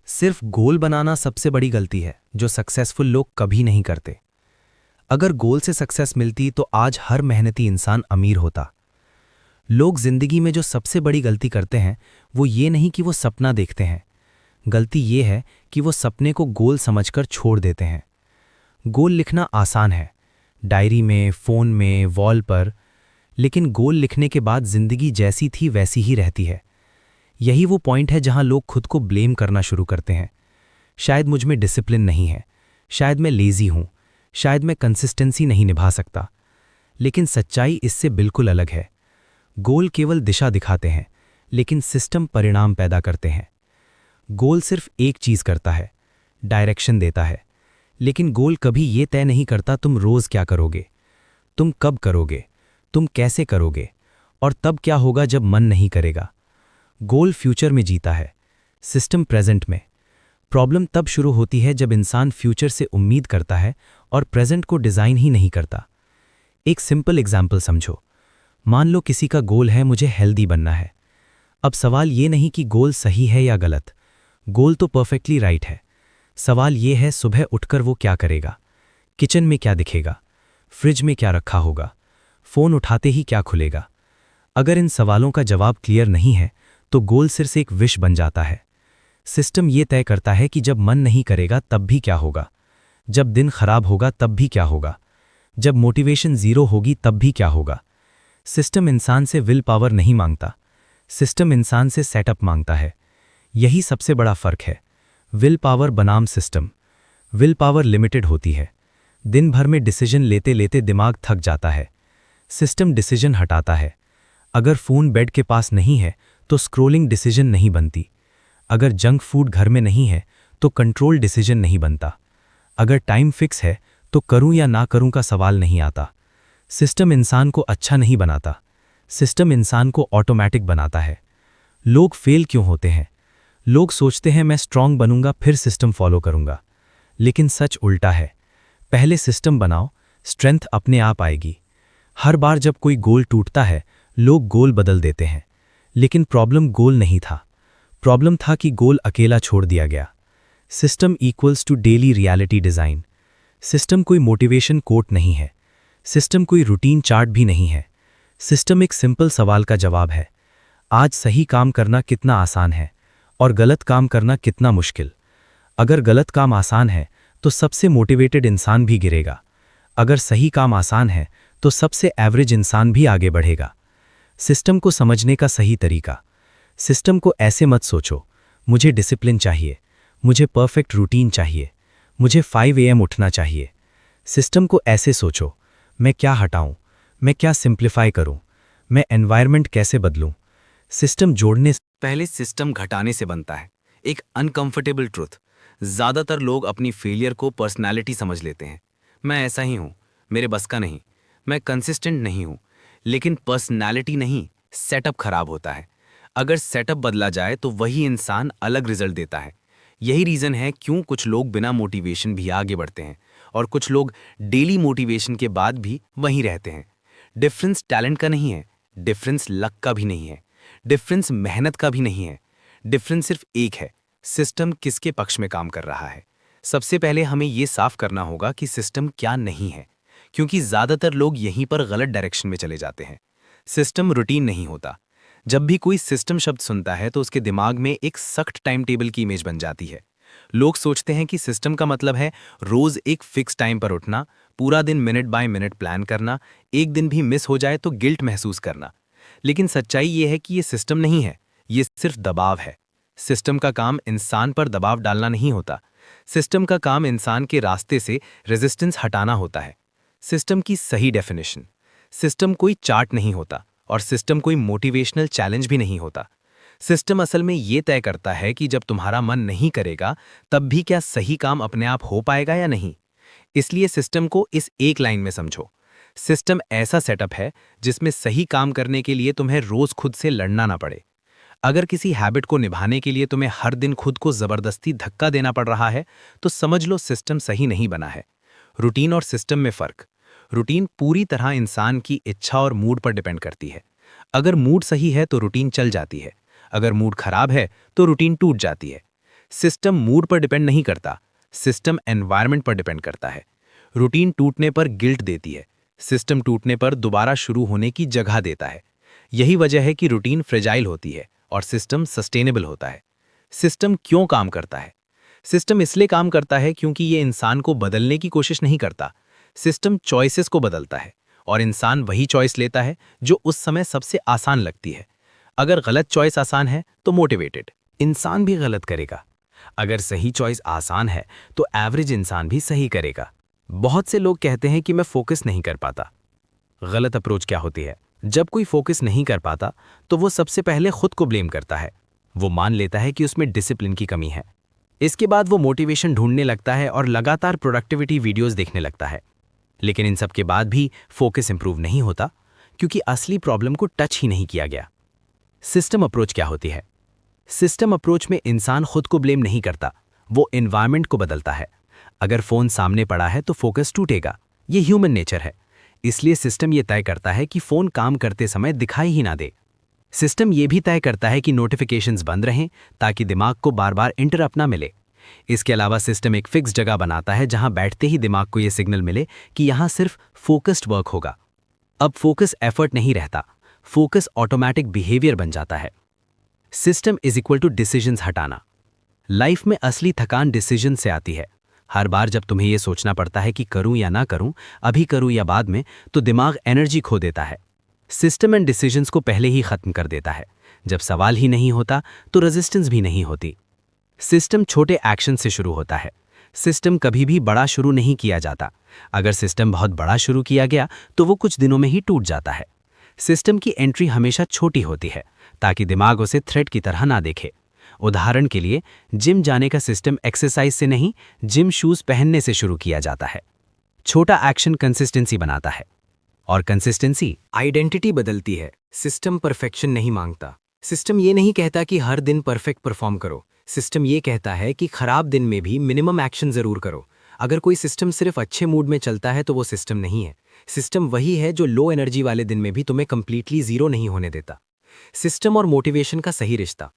सिर्फ गोल बनाना सबसे बड़ी गलती है जो सक्सेसफुल लोग कभी नहीं करते। अगर गोल से सक्सेस मिलती तो आज हर मेहनती इंसान अमीर होता। लोग जिंदगी में जो सबसे बड़ी गलती करते हैं वो ये नहीं कि वो सपना देखते हैं, गलती ये है कि वो सपने को गोल समझकर छोड़ देते हैं। गोल लिखना आसान है, डायरी में, फ़ोन में, वॉल पर, लेकिन गोल लिखने के बाद जिंदगी जैसी थी वैसी ही रहती है। यही वो पॉइंट है जहां लोग खुद को ब्लेम करना शुरू करते हैं। शायद मुझ में डिसिप्लिन नहीं है, शायद मैं लेज़ी हूं, शायद मैं कंसिस्टेंसी नहीं निभा सकता। लेकिन सच्चाई इससे बिल्कुल अलग है। गोल केवल दिशा दिखाते हैं, लेकिन सिस्टम परिणाम पैदा करते हैं। गोल सिर्फ एक चीज़ करता है, डायरेक्शन देता है, लेकिन गोल कभी ये तय नहीं करता तुम रोज़ क्या करोगे, तुम कब करोगे, तुम कैसे करोगे, और तब क्या होगा जब मन नहीं करेगा। गोल फ्यूचर में जीता है, सिस्टम प्रेजेंट में। प्रॉब्लम तब शुरू होती है जब इंसान फ्यूचर से उम्मीद करता है और प्रेजेंट को डिज़ाइन ही नहीं करता। एक सिंपल एग्जाम्पल समझो। मान लो किसी का गोल है मुझे हेल्दी बनना है। अब सवाल ये नहीं कि गोल सही है या गलत, गोल तो परफेक्टली राइट है। सवाल ये है सुबह उठकर वो क्या करेगा, किचन में क्या दिखेगा, फ्रिज में क्या रखा होगा, फ़ोन उठाते ही क्या खुलेगा। अगर इन सवालों का जवाब क्लियर नहीं है तो गोल सिर्फ एक विश बन जाता है। सिस्टम ये तय करता है कि जब मन नहीं करेगा तब भी क्या होगा, जब दिन खराब होगा तब भी क्या होगा, जब मोटिवेशन ज़ीरो होगी तब भी क्या होगा। सिस्टम इंसान से विल पावर नहीं मांगता, सिस्टम इंसान से सेटअप मांगता है। यही सबसे बड़ा फ़र्क है। विल पावर बनाम सिस्टम। विल पावर लिमिटेड होती है, दिन भर में डिसीजन लेते लेते दिमाग थक जाता है। सिस्टम डिसीजन हटाता है। अगर फ़ोन बेड के पास नहीं है तो स्क्रोलिंग डिसीजन नहीं बनती। अगर जंक फूड घर में नहीं है तो कंट्रोल डिसीजन नहीं बनता। अगर टाइम फिक्स है तो करूं या ना करूं का सवाल नहीं आता। सिस्टम इंसान को अच्छा नहीं बनाता, सिस्टम इंसान को ऑटोमैटिक बनाता है। लोग फेल क्यों होते हैं? लोग सोचते हैं मैं स्ट्रांग बनूंगा फिर सिस्टम फॉलो करूंगा, लेकिन सच उल्टा है। पहले सिस्टम बनाओ, स्ट्रेंथ अपने आप आएगी। हर बार जब कोई गोल टूटता है लोग गोल बदल देते हैं, लेकिन प्रॉब्लम गोल नहीं था, प्रॉब्लम था कि गोल अकेला छोड़ दिया गया। System equals to daily reality design. System कोई मोटिवेशन कोट नहीं है, सिस्टम कोई रूटीन चार्ट भी नहीं है। सिस्टम एक सिंपल सवाल का जवाब है, आज सही काम करना कितना आसान है और गलत काम करना कितना मुश्किल। अगर गलत काम आसान है तो सबसे मोटिवेटेड इंसान भी गिरेगा। अगर सही काम आसान है तो सबसे एवरेज इंसान भी आगे बढ़ेगा। सिस्टम को समझने का सही तरीका। सिस्टम को ऐसे मत सोचो, मुझे डिसिप्लिन चाहिए, मुझे परफेक्ट रूटीन चाहिए, मुझे 5 AM उठना चाहिए। सिस्टम को ऐसे सोचो, मैं क्या हटाऊं, मैं क्या सिंप्लीफाई करूं, मैं एनवायरनमेंट कैसे बदलूं। सिस्टम जोड़ने से पहले सिस्टम घटाने से बनता है। एक अनकंफर्टेबल ट्रुथ, ज़्यादातर लोग अपनी फेलियर को पर्सनैलिटी समझ लेते हैं। मैं ऐसा ही हूं, मेरे बस का नहीं, मैं कंसिस्टेंट नहीं हूं। लेकिन पर्सनैलिटी नहीं, सेटअप खराब होता है। अगर सेटअप बदला जाए तो वही इंसान अलग रिजल्ट देता है। यही रीज़न है क्यों कुछ लोग बिना मोटिवेशन भी आगे बढ़ते हैं और कुछ लोग डेली मोटिवेशन के बाद भी वहीं रहते हैं। डिफरेंस टैलेंट का नहीं है, डिफरेंस लक का भी नहीं है, डिफरेंस मेहनत का भी नहीं है। डिफरेंस सिर्फ एक है, सिस्टम किसके पक्ष में काम कर रहा है। सबसे पहले हमें ये साफ करना होगा कि सिस्टम क्या नहीं है, क्योंकि ज़्यादातर लोग यहीं पर गलत डायरेक्शन में चले जाते हैं। सिस्टम रूटीन नहीं होता। जब भी कोई सिस्टम शब्द सुनता है तो उसके दिमाग में एक सख्त टाइम टेबल की इमेज बन जाती है। लोग सोचते हैं कि सिस्टम का मतलब है रोज़ एक फिक्स टाइम पर उठना, पूरा दिन मिनट बाय मिनट प्लान करना, एक दिन भी मिस हो जाए तो गिल्ट महसूस करना। लेकिन सच्चाई ये है कि ये सिस्टम नहीं है, ये सिर्फ दबाव है। सिस्टम का काम इंसान पर दबाव डालना नहीं होता, सिस्टम का काम इंसान के रास्ते से रेजिस्टेंस हटाना होता है। सिस्टम की सही डेफिनेशन। सिस्टम कोई चार्ट नहीं होता और सिस्टम कोई मोटिवेशनल चैलेंज भी नहीं होता। सिस्टम असल में ये तय करता है कि जब तुम्हारा मन नहीं करेगा तब भी क्या सही काम अपने आप हो पाएगा या नहीं। इसलिए सिस्टम को इस एक लाइन में समझो। सिस्टम ऐसा सेटअप है जिसमें सही काम करने के लिए तुम्हें रोज खुद से लड़ना ना पड़े। अगर किसी हैबिट को निभाने के लिए तुम्हें हर दिन खुद को जबरदस्ती धक्का देना पड़ रहा है तो समझ लो सिस्टम सही नहीं बना है। रूटीन और सिस्टम में फर्क। रूटीन पूरी तरह इंसान की इच्छा और मूड पर डिपेंड करती है। अगर मूड सही है तो रूटीन चल जाती है, अगर मूड खराब है तो रूटीन टूट जाती है। सिस्टम मूड पर डिपेंड नहीं करता, सिस्टम एनवायरनमेंट पर डिपेंड करता है। रूटीन टूटने पर गिल्ट देती है, सिस्टम टूटने पर दोबारा शुरू होने की जगह देता है। यही वजह है कि रूटीन फ्रेजाइल होती है और सिस्टम सस्टेनेबल होता है। सिस्टम क्यों काम करता है? सिस्टम इसलिए काम करता है क्योंकि ये इंसान को बदलने की कोशिश नहीं करता। सिस्टम चॉइसेस को बदलता है और इंसान वही चॉइस लेता है जो उस समय सबसे आसान लगती है। अगर गलत चॉइस आसान है तो मोटिवेटेड इंसान भी गलत करेगा। अगर सही चॉइस आसान है तो एवरेज इंसान भी सही करेगा। बहुत से लोग कहते हैं कि मैं फोकस नहीं कर पाता। गलत अप्रोच क्या होती है? जब कोई फोकस नहीं कर पाता तो वो सबसे पहले खुद को ब्लेम करता है। वो मान लेता है कि उसमें डिसिप्लिन की कमी है। इसके बाद वो मोटिवेशन ढूंढने लगता है और लगातार प्रोडक्टिविटी वीडियोस देखने लगता है। लेकिन इन सब के बाद भी फोकस इंप्रूव नहीं होता क्योंकि असली प्रॉब्लम को टच ही नहीं किया गया। सिस्टम अप्रोच क्या होती है? सिस्टम अप्रोच में इंसान खुद को ब्लेम नहीं करता, वो एनवायरनमेंट को बदलता है। अगर फोन सामने पड़ा है तो फोकस टूटेगा, ये ह्यूमन नेचर है। इसलिए सिस्टम ये तय करता है कि फोन काम करते समय दिखाई ही ना दे। सिस्टम ये भी तय करता है कि नोटिफिकेशंस बंद रहें ताकि दिमाग को बार बार इंटरप्ट ना मिले। इसके अलावा सिस्टम एक फिक्स जगह बनाता है जहां बैठते ही दिमाग को यह सिग्नल मिले कि यहां सिर्फ फोकस्ड वर्क होगा। अब फोकस एफर्ट नहीं रहता, फोकस ऑटोमेटिक बिहेवियर बन जाता है। System is equal to decisions हटाना। लाइफ में असली थकान डिसीजन से आती है। हर बार जब तुम्हें यह सोचना पड़ता है कि करूं या ना करूं, अभी करूं या बाद में, तो दिमाग एनर्जी खो देता है। सिस्टम एंड डिसीजंस को पहले ही खत्म कर देता है। जब सवाल ही नहीं होता तो रेजिस्टेंस भी नहीं होती। सिस्टम छोटे एक्शन से शुरू होता है। सिस्टम कभी भी बड़ा शुरू नहीं किया जाता। अगर सिस्टम बहुत बड़ा शुरू किया गया तो वो कुछ दिनों में ही टूट जाता है। सिस्टम की एंट्री हमेशा छोटी होती है ताकि दिमाग उसे थ्रेट की तरह ना देखे। उदाहरण के लिए, जिम जाने का सिस्टम एक्सरसाइज से नहीं, जिम शूज पहनने से शुरू किया जाता है। छोटा एक्शन कंसिस्टेंसी बनाता है और कंसिस्टेंसी आइडेंटिटी बदलती है। सिस्टम परफेक्शन नहीं मांगता। सिस्टम ये नहीं कहता कि हर दिन परफेक्ट परफॉर्म करो। सिस्टम ये कहता है कि खराब दिन में भी मिनिमम एक्शन जरूर करो। अगर कोई सिस्टम सिर्फ अच्छे मूड में चलता है तो वो सिस्टम नहीं है। सिस्टम वही है जो लो एनर्जी वाले दिन में भी तुम्हें कंप्लीटली जीरो नहीं होने देता। सिस्टम और मोटिवेशन का सही रिश्ता।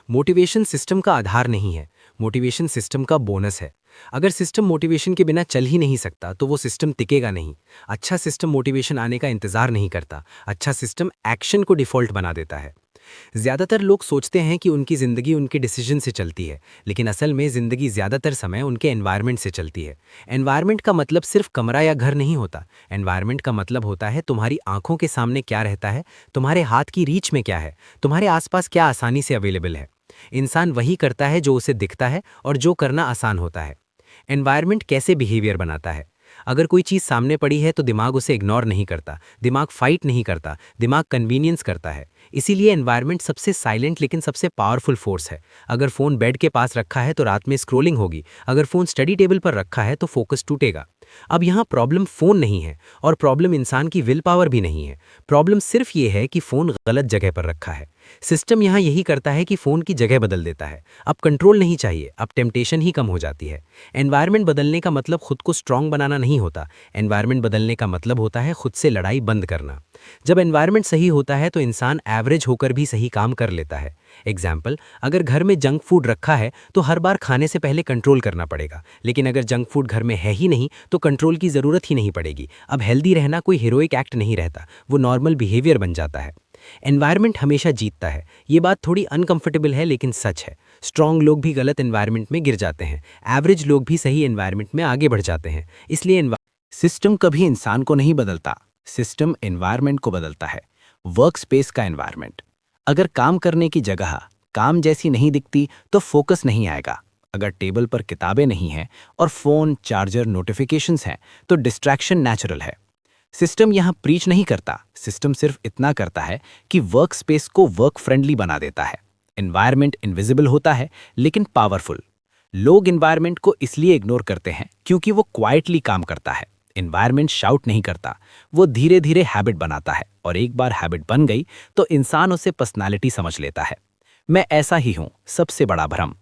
मोटिवेशन सिस्टम का आधार नहीं है, मोटिवेशन सिस्टम का बोनस है। अगर सिस्टम मोटिवेशन के बिना चल ही नहीं सकता तो वो सिस्टम टिकेगा नहीं। अच्छा सिस्टम मोटिवेशन आने का इंतजार नहीं करता, अच्छा सिस्टम एक्शन को डिफॉल्ट बना देता है। ज़्यादातर लोग सोचते हैं कि उनकी ज़िंदगी उनके डिसीजन से चलती है, लेकिन असल में ज़िंदगी ज़्यादातर समय उनके एनवायरनमेंट से चलती है। एनवायरनमेंट का मतलब सिर्फ कमरा या घर नहीं होता। एनवायरनमेंट का मतलब होता है तुम्हारी आंखों के सामने क्या रहता है, तुम्हारे हाथ की रीच में क्या है, तुम्हारे आसपास क्या आसानी से अवेलेबल है। इंसान वही करता है जो उसे दिखता है और जो करना आसान होता है। एनवायरनमेंट कैसे बिहेवियर बनाता है? अगर कोई चीज़ सामने पड़ी है तो दिमाग उसे इग्नोर नहीं करता, दिमाग फाइट नहीं करता, दिमाग कन्वीनियंस करता है। इसीलिए एनवायरनमेंट सबसे साइलेंट लेकिन सबसे पावरफुल फोर्स है। अगर फ़ोन बेड के पास रखा है तो रात में स्क्रोलिंग होगी, अगर फ़ोन स्टडी टेबल पर रखा है तो फोकस टूटेगा। अब यहाँ प्रॉब्लम फ़ोन नहीं है और प्रॉब्लम इंसान की विल पावर भी नहीं है। प्रॉब्लम सिर्फ ये है कि फ़ोन गलत जगह पर रखा है। सिस्टम यहाँ यही करता है कि फ़ोन की जगह बदल देता है। अब कंट्रोल नहीं चाहिए, अब टेम्पटेशन ही कम हो जाती है। एनवायरनमेंट बदलने का मतलब खुद को स्ट्रांग बनाना नहीं होता। एनवायरनमेंट बदलने का मतलब होता है खुद से लड़ाई बंद करना। जब एनवायरनमेंट सही होता है तो इंसान एवरेज होकर भी सही काम कर लेता है। एग्जाम्पल, अगर घर में जंक फूड रखा है तो हर बार खाने से पहले कंट्रोल करना पड़ेगा, लेकिन अगर जंक फूड घर में है ही नहीं तो कंट्रोल की ज़रूरत ही नहीं पड़ेगी। अब हेल्दी रहना कोई हीरोइक एक्ट नहीं रहता, वो नॉर्मल बिहेवियर बन जाता है। एनवायरनमेंट हमेशा जीतता है। ये बात थोड़ी अनकंफर्टेबल है लेकिन सच है। स्ट्रांग लोग भी गलत एनवायरनमेंट में गिर जाते हैं, एवरेज लोग भी सही एनवायरनमेंट में आगे बढ़ जाते हैं। इसलिए सिस्टम कभी इंसान को नहीं बदलता, सिस्टम एनवायरनमेंट को बदलता है। वर्क स्पेस का एनवायरनमेंट। अगर काम करने की जगह काम जैसी नहीं दिखती तो फोकस नहीं आएगा। अगर टेबल पर किताबें नहीं हैं और फ़ोन, चार्जर, नोटिफिकेशंस हैं तो डिस्ट्रैक्शन नेचुरल है। सिस्टम यहाँ प्रीच नहीं करता, सिस्टम सिर्फ इतना करता है कि वर्क स्पेस को वर्क फ्रेंडली बना देता है। एनवायरनमेंट इनविजिबल होता है लेकिन पावरफुल। लोग एनवायरनमेंट को इसलिए इग्नोर करते हैं क्योंकि वो क्वाइटली काम करता है। एनवायरनमेंट शाउट नहीं करता, वो धीरे धीरे हैबिट बनाता है और एक बार हैबिट बन गई तो इंसान उसे पर्सनालिटी समझ लेता है। मैं ऐसा ही हूँ, सबसे बड़ा भ्रम।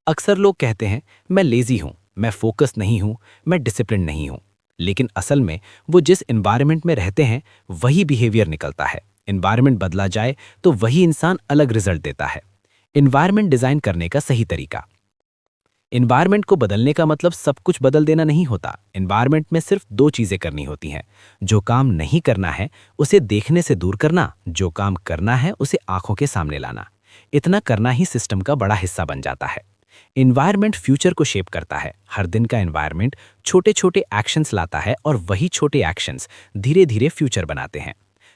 अक्सर लोग कहते हैं मैं लेजी हूँ, मैं फोकस नहीं हूँ, मैं डिसिप्लिन नहीं हूँ, लेकिन असल में वो जिस एनवायरनमेंट में रहते हैं वही बिहेवियर निकलता है। एनवायरनमेंट बदला जाए तो वही इंसान अलग रिजल्ट देता है। एनवायरनमेंट डिज़ाइन करने का सही तरीका। एनवायरनमेंट को बदलने का मतलब सब कुछ बदल देना नहीं होता। एनवायरनमेंट में सिर्फ दो चीज़ें करनी होती हैं। जो काम नहीं करना है उसे देखने से दूर करना, जो काम करना है उसे आंखों के सामने लाना। इतना करना ही सिस्टम का बड़ा हिस्सा बन जाता है। एनवायरनमेंट फ्यूचर को शेप करता है। हर दिन का एनवायरनमेंट छोटे छोटे एक्शंस लाता है और वही छोटे एक्शंस धीरे धीरे फ्यूचर बनाते हैं।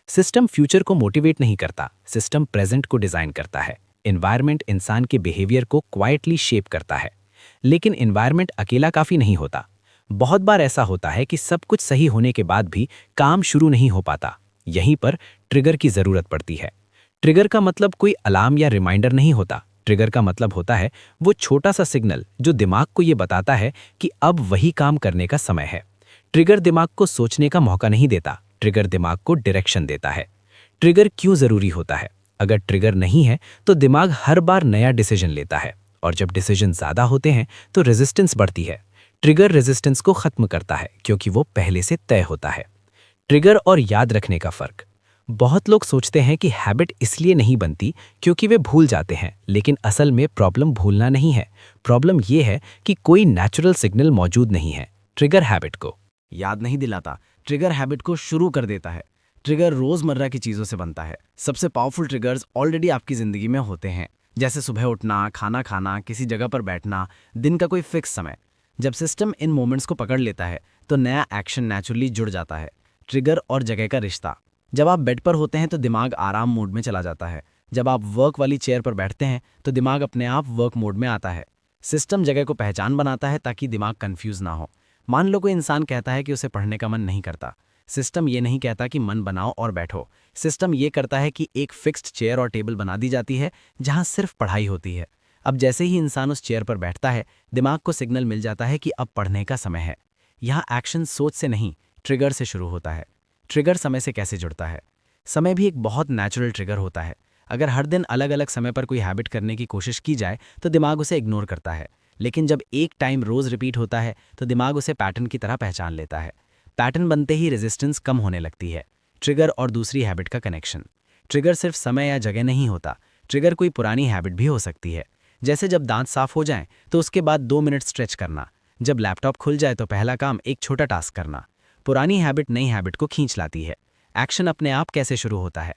सिस्टम फ्यूचर को मोटिवेट नहीं करता, सिस्टम प्रेजेंट को डिजाइन करता है। एनवायरनमेंट इंसान के बिहेवियर को क्वाइटली शेप करता है। लेकिन एनवायरनमेंट अकेला काफी नहीं होता। बहुत बार ऐसा होता है कि सब कुछ सही होने के बाद भी काम शुरू नहीं हो पाता। यहीं पर ट्रिगर की जरूरत पड़ती है। ट्रिगर का मतलब कोई अलार्म या रिमाइंडर नहीं होता। ट्रिगर का मतलब होता है वो छोटा सा सिग्नल जो दिमाग को ये बताता है कि अब वही काम करने का समय है। ट्रिगर दिमाग को सोचने का मौका नहीं देता, ट्रिगर दिमाग को डायरेक्शन देता है। ट्रिगर क्यों जरूरी होता है? अगर ट्रिगर नहीं है तो दिमाग हर बार नया डिसीजन लेता है, और जब डिसीजन ज्यादा होते हैं तो रेजिस्टेंस बढ़ती है। ट्रिगर रेजिस्टेंस को खत्म करता है क्योंकि वो पहले से तय होता है। ट्रिगर और याद रखने का फर्क। बहुत लोग सोचते हैं कि हैबिट इसलिए नहीं बनती क्योंकि वे भूल जाते हैं, लेकिन असल में प्रॉब्लम भूलना नहीं है। प्रॉब्लम यह है कि कोई नेचुरल सिग्नल मौजूद नहीं है। ट्रिगर हैबिट को याद नहीं दिलाता, ट्रिगर हैबिट को शुरू कर देता है। ट्रिगर रोजमर्रा की चीजों से बनता है। सबसे पावरफुल ट्रिगर्स ऑलरेडी आपकी जिंदगी में होते हैं, जैसे सुबह उठना, खाना खाना, किसी जगह पर बैठना, दिन का कोई फिक्स समय। जब सिस्टम इन मोमेंट्स को पकड़ लेता है तो नया एक्शन नेचुरली जुड़ जाता है। ट्रिगर और जगह का रिश्ता। जब आप बेड पर होते हैं तो दिमाग आराम मोड में चला जाता है। जब आप वर्क वाली चेयर पर बैठते हैं तो दिमाग अपने आप वर्क मोड में आता है। सिस्टम जगह को पहचान बनाता है ताकि दिमाग कंफ्यूज ना हो। मान लो कोई इंसान कहता है कि उसे पढ़ने का मन नहीं करता। सिस्टम ये नहीं कहता कि मन बनाओ और बैठो। सिस्टम ये करता है कि एक फिक्स्ड चेयर और टेबल बना दी जाती है जहां सिर्फ पढ़ाई होती है। अब जैसे ही इंसान उस चेयर पर बैठता है, दिमाग को सिग्नल मिल जाता है कि अब पढ़ने का समय है। यहाँ एक्शन सोच से नहीं, ट्रिगर से शुरू होता है। ट्रिगर समय से कैसे जुड़ता है? समय भी एक बहुत नेचुरल ट्रिगर होता है। अगर हर दिन अलग अलग समय पर कोई हैबिट करने की कोशिश की जाए तो दिमाग उसे इग्नोर करता है। लेकिन जब एक टाइम रोज रिपीट होता है तो दिमाग उसे पैटर्न की तरह पहचान लेता है। पैटर्न बनते ही रेजिस्टेंस कम होने लगती है। ट्रिगर और दूसरी हैबिट का कनेक्शन। ट्रिगर सिर्फ समय या जगह नहीं होता, ट्रिगर कोई पुरानी हैबिट भी हो सकती है। जैसे जब दांत साफ हो जाएं तो उसके बाद 2 मिनट स्ट्रेच करना। जब लैपटॉप खुल जाए तो पहला काम एक छोटा टास्क करना। पुरानी हैबिट नई हैबिट को खींच लाती है। एक्शन अपने आप कैसे शुरू होता है?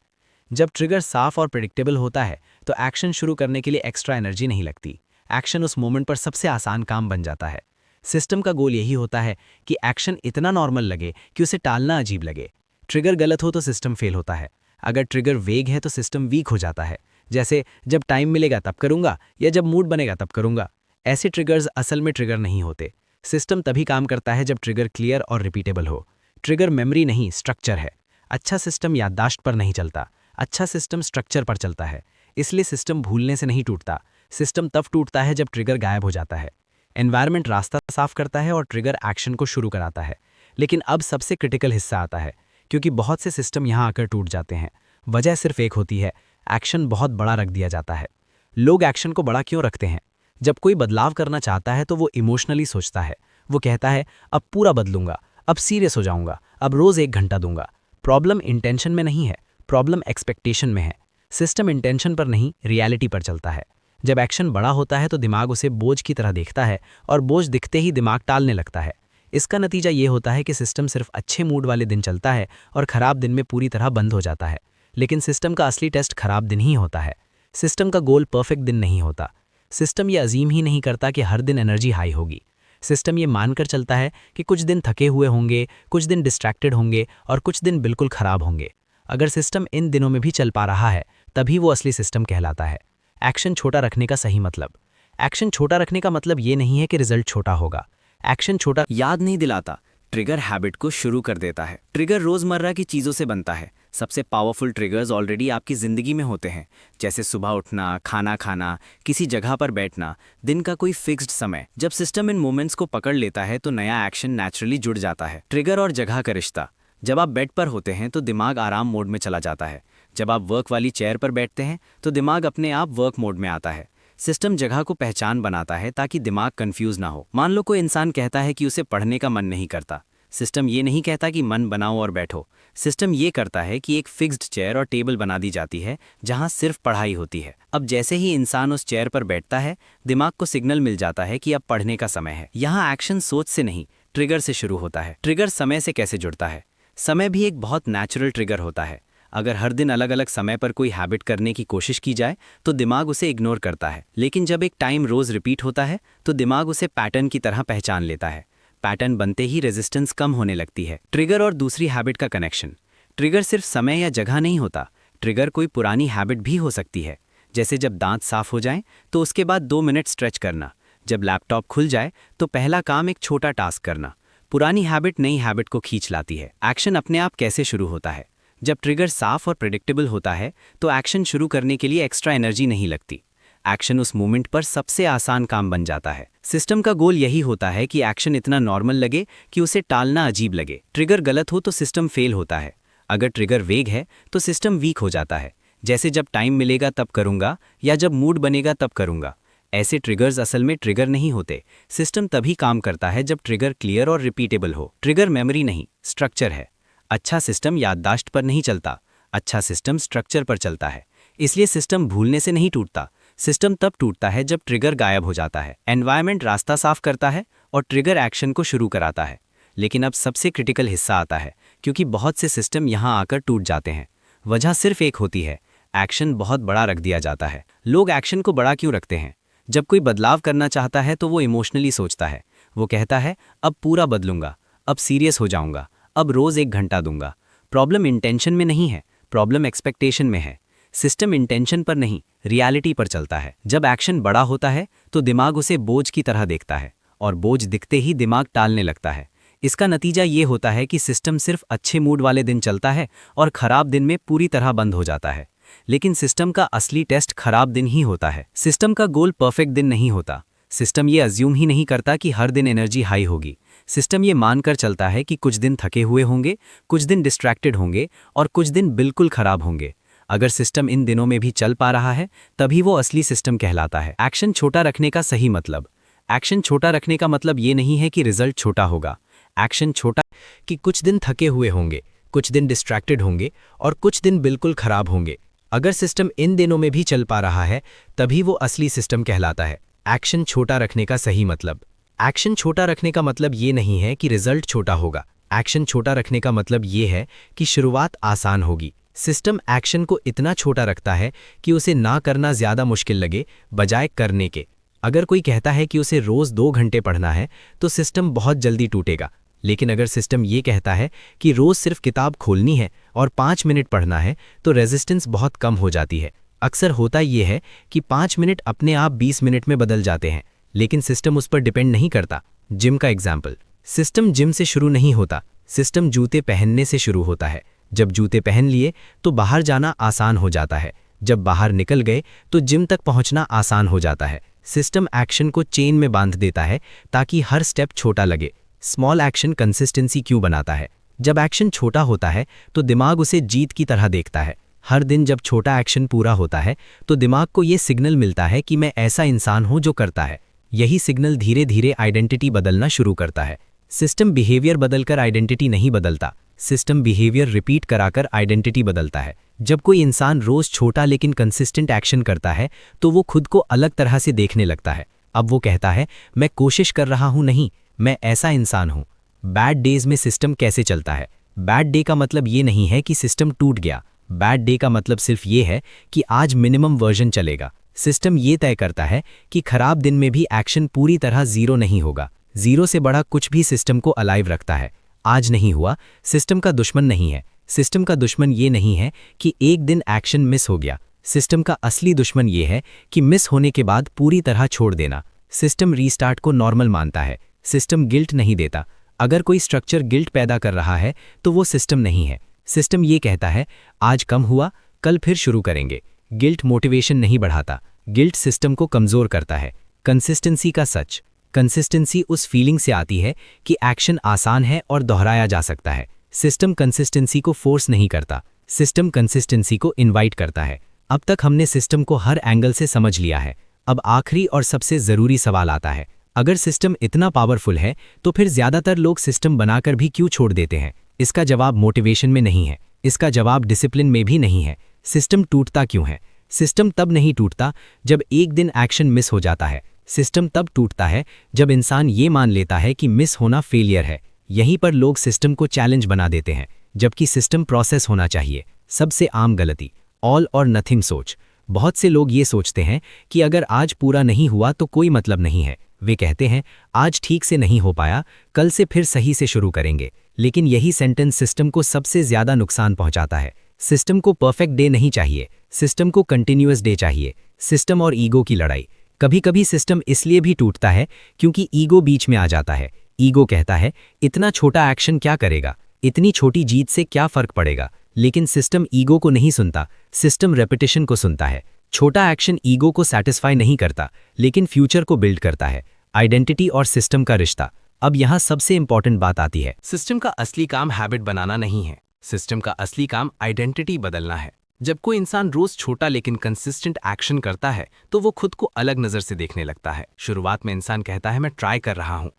जब ट्रिगर साफ और प्रेडिक्टेबल होता है तो एक्शन शुरू करने के लिए एक्स्ट्रा एनर्जी नहीं लगती। एक्शन उस मोमेंट पर सबसे आसान काम बन जाता है। सिस्टम का गोल यही होता है कि एक्शन इतना नॉर्मल लगे कि उसे टालना अजीब लगे। ट्रिगर गलत हो तो सिस्टम फेल होता है। अगर ट्रिगर वेग है तो सिस्टम वीक हो जाता है। जैसे जब टाइम मिलेगा तब करूंगा या जब मूड बनेगा तब करूंगा। ऐसे ट्रिगर्स असल में ट्रिगर नहीं होते। सिस्टम तभी काम करता है जब ट्रिगर क्लियर और रिपीटेबल हो। ट्रिगर मेमोरी नहीं, स्ट्रक्चर है। अच्छा सिस्टम याददाश्त पर नहीं चलता, अच्छा सिस्टम स्ट्रक्चर पर चलता है। इसलिए सिस्टम भूलने से नहीं टूटता, सिस्टम तब टूटता है जब ट्रिगर गायब हो जाता है। एनवायरनमेंट रास्ता साफ करता है और ट्रिगर एक्शन को शुरू कराता है। लेकिन अब सबसे क्रिटिकल हिस्सा आता है, क्योंकि बहुत से सिस्टम यहाँ आकर टूट जाते हैं। वजह सिर्फ एक होती है, एक्शन बहुत बड़ा रख दिया जाता है। लोग एक्शन को बड़ा क्यों रखते हैं? जब कोई बदलाव करना चाहता है तो वो इमोशनली सोचता है। वो कहता है अब पूरा बदलूंगा, अब सीरियस हो जाऊंगा, अब रोज 1 घंटा दूंगा। प्रॉब्लम इंटेंशन में नहीं है, प्रॉब्लम एक्सपेक्टेशन में है। सिस्टम इंटेंशन पर नहीं, रियलिटी पर चलता है। जब एक्शन बड़ा होता है तो दिमाग उसे बोझ की तरह देखता है, और बोझ दिखते ही दिमाग टालने लगता है। इसका नतीजा ये होता है कि सिस्टम सिर्फ अच्छे मूड वाले दिन चलता है और खराब दिन में पूरी तरह बंद हो जाता है। लेकिन सिस्टम का असली टेस्ट खराब दिन ही होता है। सिस्टम का गोल परफेक्ट दिन नहीं होता। सिस्टम ये अजीम ही नहीं करता कि हर दिन एनर्जी हाई होगी। सिस्टम ये मानकर चलता है कि कुछ दिन थके हुए होंगे, कुछ दिन डिस्ट्रैक्टेड होंगे और कुछ दिन बिल्कुल खराब होंगे। अगर सिस्टम इन दिनों में भी चल पा रहा है तभी वो असली सिस्टम कहलाता है। एक्शन छोटा रखने का सही मतलब। एक्शन छोटा रखने का मतलब ये नहीं है कि रिजल्ट छोटा होगा। एक्शन छोटा याद नहीं दिलाता, ट्रिगर हैबिट को शुरू कर देता है। ट्रिगर रोजमर्रा की चीजों से बनता है। सबसे पावरफुल ट्रिगर्स ऑलरेडी आपकी जिंदगी में होते हैं, जैसे सुबह उठना, खाना खाना, किसी जगह पर बैठना, दिन का कोई फिक्स्ड समय। जब सिस्टम इन मोमेंट्स को पकड़ लेता है तो नया एक्शन नेचुरली जुड़ जाता है। ट्रिगर और जगह का रिश्ता। जब आप बेड पर होते हैं तो दिमाग आराम मोड में चला जाता है। जब आप वर्क वाली चेयर पर बैठते हैं तो दिमाग अपने आप वर्क मोड में आता है। सिस्टम जगह को पहचान बनाता है ताकि दिमाग कंफ्यूज ना हो। मान लो कोई इंसान कहता है कि उसे पढ़ने का मन नहीं करता। सिस्टम ये नहीं कहता कि मन बनाओ और बैठो। सिस्टम ये करता है कि एक फिक्स्ड चेयर और टेबल बना दी जाती है जहां सिर्फ पढ़ाई होती है। अब जैसे ही इंसान उस चेयर पर बैठता है, दिमाग को सिग्नल मिल जाता है कि अब पढ़ने का समय है। यहाँ एक्शन सोच से नहीं, ट्रिगर से शुरू होता है। ट्रिगर समय से कैसे जुड़ता है? समय भी एक बहुत नेचुरल ट्रिगर होता है। अगर हर दिन अलग अलग समय पर कोई हैबिट करने की कोशिश की जाए तो दिमाग उसे इग्नोर करता है, लेकिन जब एक टाइम रोज रिपीट होता है तो दिमाग उसे पैटर्न की तरह पहचान लेता है। पैटर्न बनते ही रेजिस्टेंस कम होने लगती है। ट्रिगर और दूसरी हैबिट का कनेक्शन। ट्रिगर सिर्फ समय या जगह नहीं होता, ट्रिगर कोई पुरानी हैबिट भी हो सकती है। जैसे जब दांत साफ हो जाएं तो उसके बाद 2 मिनट स्ट्रेच करना, जब लैपटॉप खुल जाए तो पहला काम एक छोटा टास्क करना। पुरानी हैबिट नई हैबिट को खींच लाती है। एक्शन अपने आप कैसे शुरू होता है? जब ट्रिगर साफ और प्रेडिक्टेबल होता है तो एक्शन शुरू करने के लिए एक्स्ट्रा एनर्जी नहीं लगती। एक्शन उस मोमेंट पर सबसे आसान काम बन जाता है। सिस्टम का गोल यही होता है कि एक्शन इतना नॉर्मल लगे कि उसे टालना अजीब लगे। ट्रिगर गलत हो तो सिस्टम फेल होता है। अगर ट्रिगर वेग है तो सिस्टम वीक हो जाता है। जैसे जब टाइम मिलेगा तब करूंगा या जब मूड बनेगा तब करूंगा। ऐसे ट्रिगर्स असल में ट्रिगर नहीं होते। सिस्टम तभी काम करता है जब ट्रिगर क्लियर और रिपीटेबल हो। ट्रिगर मेमोरी नहीं, स्ट्रक्चर है। अच्छा सिस्टम याददाश्त पर नहीं चलता, अच्छा सिस्टम स्ट्रक्चर पर चलता है। इसलिए सिस्टम भूलने से नहीं टूटता, सिस्टम तब टूटता है जब ट्रिगर गायब हो जाता है। एनवायरनमेंट रास्ता साफ करता है और ट्रिगर एक्शन को शुरू कराता है। लेकिन अब सबसे क्रिटिकल हिस्सा आता है, क्योंकि बहुत से सिस्टम यहाँ आकर टूट जाते हैं। वजह सिर्फ एक होती है, एक्शन बहुत बड़ा रख दिया जाता है। लोग एक्शन को बड़ा क्यों रखते हैं? जब कोई बदलाव करना चाहता है तो वो इमोशनली सोचता है। वो कहता है अब पूरा बदलूंगा, अब सीरियस हो जाऊंगा, अब रोज 1 घंटा दूंगा। प्रॉब्लम इंटेंशन में नहीं है, प्रॉब्लम एक्सपेक्टेशन में है। सिस्टम इंटेंशन पर नहीं, रियलिटी पर चलता है। जब एक्शन बड़ा होता है तो दिमाग उसे बोझ की तरह देखता है, और बोझ दिखते ही दिमाग टालने लगता है। इसका नतीजा ये होता है कि सिस्टम सिर्फ अच्छे मूड वाले दिन चलता है और खराब दिन में पूरी तरह बंद हो जाता है। लेकिन सिस्टम का असली टेस्ट खराब दिन ही होता है। सिस्टम का गोल परफेक्ट दिन नहीं होता। सिस्टम ये अज्यूम ही नहीं करता कि हर दिन एनर्जी हाई होगी। सिस्टम ये मानकर चलता है कि कुछ दिन थके हुए होंगे, कुछ दिन डिस्ट्रैक्टेड होंगे और कुछ दिन बिल्कुल खराब होंगे। अगर सिस्टम इन दिनों में भी चल पा रहा है तभी वो असली सिस्टम कहलाता है। एक्शन छोटा रखने का सही मतलब। एक्शन छोटा रखने का मतलब ये नहीं है कि रिजल्ट छोटा होगा। एक्शन छोटा कि कुछ दिन थके हुए होंगे, कुछ दिन डिस्ट्रैक्टेड होंगे और कुछ दिन बिल्कुल खराब होंगे। अगर सिस्टम इन दिनों में भी चल पा रहा है तभी वो असली सिस्टम कहलाता है। एक्शन छोटा रखने का सही मतलब। एक्शन छोटा रखने का मतलब ये नहीं है कि रिजल्ट छोटा होगा। एक्शन छोटा रखने का मतलब ये है कि शुरुआत आसान होगी। सिस्टम एक्शन को इतना छोटा रखता है कि उसे ना करना ज्यादा मुश्किल लगे बजाय करने के। अगर कोई कहता है कि उसे रोज 2 घंटे पढ़ना है तो सिस्टम बहुत जल्दी टूटेगा। लेकिन अगर सिस्टम ये कहता है कि रोज सिर्फ किताब खोलनी है और 5 मिनट पढ़ना है तो रेजिस्टेंस बहुत कम हो जाती है। अक्सर होता यह है कि 5 मिनट अपने आप 20 मिनट में बदल जाते हैं, लेकिन सिस्टम उस पर डिपेंड नहीं करता। जिम का एग्जाम्पल। सिस्टम जिम से शुरू नहीं होता, सिस्टम जूते पहनने से शुरू होता है। जब जूते पहन लिए तो बाहर जाना आसान हो जाता है, जब बाहर निकल गए तो जिम तक पहुंचना आसान हो जाता है। सिस्टम एक्शन को चेन में बांध देता है ताकि हर स्टेप छोटा लगे। स्मॉल एक्शन कंसिस्टेंसी क्यों बनाता है? जब एक्शन छोटा होता है तो दिमाग उसे जीत की तरह देखता है। हर दिन जब छोटा एक्शन पूरा होता है तो दिमाग को ये सिग्नल मिलता है कि मैं ऐसा इंसान हूं जो करता है। यही सिग्नल धीरे धीरे आइडेंटिटी बदलना शुरू करता है। सिस्टम बिहेवियर बदलकर आइडेंटिटी नहीं बदलता, सिस्टम बिहेवियर रिपीट कराकर आइडेंटिटी बदलता है। जब कोई इंसान रोज छोटा लेकिन कंसिस्टेंट एक्शन करता है तो वो खुद को अलग तरह से देखने लगता है। अब वो कहता है मैं कोशिश कर रहा हूं नहीं, मैं ऐसा इंसान हूं। बैड डेज में सिस्टम कैसे चलता है? बैड डे का मतलब ये नहीं है कि सिस्टम टूट गया। बैड डे का मतलब सिर्फ ये है कि आज मिनिमम वर्जन चलेगा। सिस्टम ये तय करता है कि खराब दिन में भी एक्शन पूरी तरह जीरो नहीं होगा। जीरो से बड़ा कुछ भी सिस्टम को अलाइव रखता है। आज नहीं हुआ सिस्टम का दुश्मन नहीं है। सिस्टम का दुश्मन ये नहीं है कि एक दिन एक्शन मिस हो गया। सिस्टम का असली दुश्मन ये है कि मिस होने के बाद पूरी तरह छोड़ देना। सिस्टम रीस्टार्ट को नॉर्मल मानता है, सिस्टम गिल्ट नहीं देता। अगर कोई स्ट्रक्चर गिल्ट पैदा कर रहा है तो वो सिस्टम नहीं है। सिस्टम ये कहता है आज कम हुआ, कल फिर शुरू करेंगे। गिल्ट मोटिवेशन नहीं बढ़ाता, गिल्ट सिस्टम को कमजोर करता है। कंसिस्टेंसी का सच। कंसिस्टेंसी उस फीलिंग से आती है कि एक्शन आसान है और दोहराया जा सकता है। सिस्टम कंसिस्टेंसी को फोर्स नहीं करता, सिस्टम कंसिस्टेंसी को इनवाइट करता है। अब तक हमने सिस्टम को हर एंगल से समझ लिया है। अब आखिरी और सबसे जरूरी सवाल आता है, अगर सिस्टम इतना पावरफुल है तो फिर ज्यादातर लोग सिस्टम बनाकर भी क्यों छोड़ देते हैं? इसका जवाब मोटिवेशन में नहीं है, इसका जवाब डिसिप्लिन में भी नहीं है। सिस्टम टूटता क्यों है? सिस्टम तब नहीं टूटता जब एक दिन एक्शन मिस हो जाता है। सिस्टम तब टूटता है जब इंसान ये मान लेता है कि मिस होना फेलियर है। यहीं पर लोग सिस्टम को चैलेंज बना देते हैं, जबकि सिस्टम प्रोसेस होना चाहिए। सबसे आम गलती, ऑल और नथिंग सोच। बहुत से लोग ये सोचते हैं कि अगर आज पूरा नहीं हुआ तो कोई मतलब नहीं है। वे कहते हैं आज ठीक से नहीं हो पाया, कल से फिर सही से शुरू करेंगे। लेकिन यही सेंटेंस सिस्टम को सबसे ज्यादा नुकसान पहुंचाता है। सिस्टम को परफेक्ट डे नहीं चाहिए, सिस्टम को कंटिन्यूअस डे चाहिए। सिस्टम और ईगो की लड़ाई। कभी कभी सिस्टम इसलिए भी टूटता है क्योंकि ईगो बीच में आ जाता है। ईगो कहता है इतना छोटा एक्शन क्या करेगा, इतनी छोटी जीत से क्या फर्क पड़ेगा। लेकिन सिस्टम ईगो को नहीं सुनता, सिस्टम रेपिटेशन को सुनता है। छोटा एक्शन ईगो को सैटिस्फाई नहीं करता, लेकिन फ्यूचर को बिल्ड करता है। आइडेंटिटी और सिस्टम का रिश्ता। अब यहाँ सबसे इंपॉर्टेंट बात आती है। सिस्टम का असली काम हैबिट बनाना नहीं है, सिस्टम का असली काम आइडेंटिटी बदलना है। जब कोई इंसान रोज छोटा लेकिन कंसिस्टेंट एक्शन करता है तो वो खुद को अलग नजर से देखने लगता है। शुरुआत में इंसान कहता है मैं ट्राई कर रहा हूँ,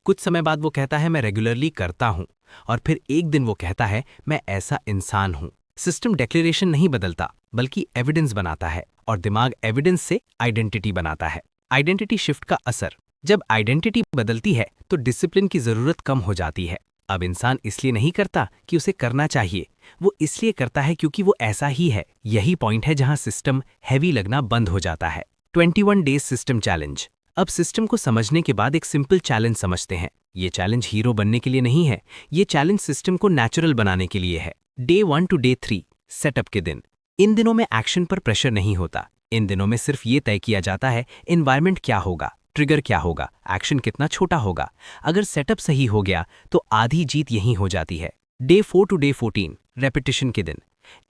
कुछ समय बाद वो कहता है मैं रेगुलरली करता हूँ, और फिर एक दिन वो कहता है मैं ऐसा इंसान हूँ। सिस्टम डिक्लेरेशन नहीं बदलता बल्कि एविडेंस बनाता है, और दिमाग एविडेंस से आइडेंटिटी बनाता है। आइडेंटिटी शिफ्ट का असर। जब आइडेंटिटी बदलती है तो डिसिप्लिन की जरूरत कम हो जाती है। अब इंसान इसलिए नहीं करता कि उसे करना चाहिए, वो इसलिए करता है क्योंकि वो ऐसा ही है। यही पॉइंट है जहां सिस्टम हैवी लगना बंद हो जाता है। 21 डेज सिस्टम चैलेंज। अब सिस्टम को समझने के बाद एक सिंपल चैलेंज समझते हैं। ये चैलेंज हीरो बनने के लिए नहीं है, ये चैलेंज सिस्टम को नेचुरल बनाने के लिए है। डे 1 टू डे 3 सेटअप के दिन। इन दिनों में एक्शन पर प्रेशर नहीं होता। इन दिनों में सिर्फ ये तय किया जाता है एनवायरनमेंट क्या होगा, ट्रिगर क्या होगा, एक्शन कितना छोटा होगा। अगर सेटअप सही हो गया तो आधी जीत यहीं हो जाती है। डे 4 टू डे 14 रेपिटेशन के दिन।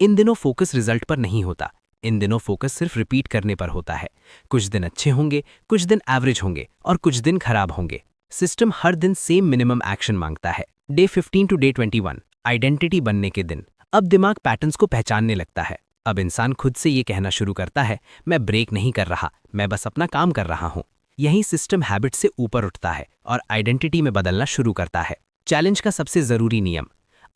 इन दिनों फोकस रिजल्ट पर नहीं होता, इन दिनों फोकस सिर्फ रिपीट करने पर होता है। कुछ दिन अच्छे होंगे, कुछ दिन एवरेज होंगे और कुछ दिन खराब होंगे। सिस्टम हर दिन सेम मिनिमम एक्शन मांगता है। डे 15 टू डे 21 आइडेंटिटी बनने के दिन। अब दिमाग पैटर्न्स को पहचानने लगता है। अब इंसान खुद से ये कहना शुरू करता है मैं ब्रेक नहीं कर रहा, मैं बस अपना काम कर रहा हूँ। यही सिस्टम हैबिट से ऊपर उठता है और आइडेंटिटी में बदलना शुरू करता है। चैलेंज का सबसे जरूरी नियम।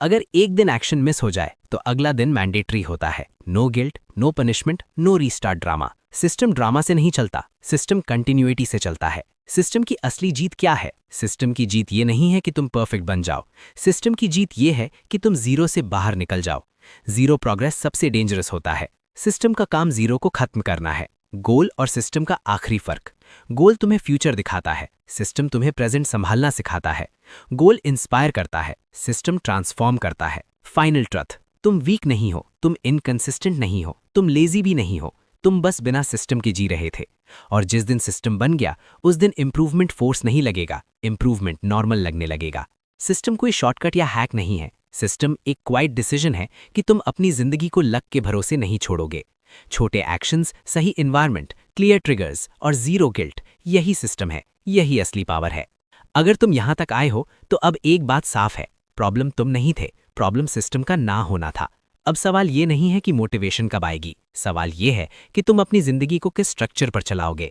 अगर एक दिन एक्शन मिस हो जाए तो अगला दिन मैंडेटरी होता है। No guilt, no punishment, no restart drama. System drama से नहीं चलता, सिस्टम कंटिन्यूटी से चलता है। सिस्टम की असली जीत क्या है? सिस्टम की जीत ये नहीं है कि तुम परफेक्ट बन जाओ, सिस्टम की जीत ये है कि तुम जीरो से बाहर निकल जाओ। जीरो प्रोग्रेस सबसे डेंजरस होता है। सिस्टम का काम जीरो को खत्म करना है। गोल और सिस्टम का आखिरी फर्क। गोल तुम्हें फ्यूचर दिखाता है, सिस्टम तुम्हें प्रेजेंट संभालना सिखाता है। गोल इंस्पायर करता है, सिस्टम ट्रांसफॉर्म करता है। फाइनल ट्रुथ, तुम वीक नहीं हो, तुम इनकंसिस्टेंट नहीं हो, तुम लेजी भी नहीं हो, तुम बस बिना सिस्टम के जी रहे थे। और जिस दिन सिस्टम बन गया उस दिन इंप्रूवमेंट फोर्स नहीं लगेगा, इंप्रूवमेंट नॉर्मल लगने लगेगा। सिस्टम कोई शॉर्टकट या हैक नहीं है, सिस्टम एक क्वाइट डिसीजन है कि तुम अपनी जिंदगी को लक के भरोसे नहीं छोड़ोगे। छोटे एक्शंस, सही एनवायरनमेंट, क्लियर ट्रिगर्स और जीरो गिल्ट, यही सिस्टम है, यही असली पावर है। अगर तुम यहां तक आए हो तो अब एक बात साफ है, प्रॉब्लम तुम नहीं थे, प्रॉब्लम सिस्टम का ना होना था। अब सवाल ये नहीं है कि मोटिवेशन कब आएगी, सवाल ये है कि तुम अपनी जिंदगी को किस स्ट्रक्चर पर चलाओगे।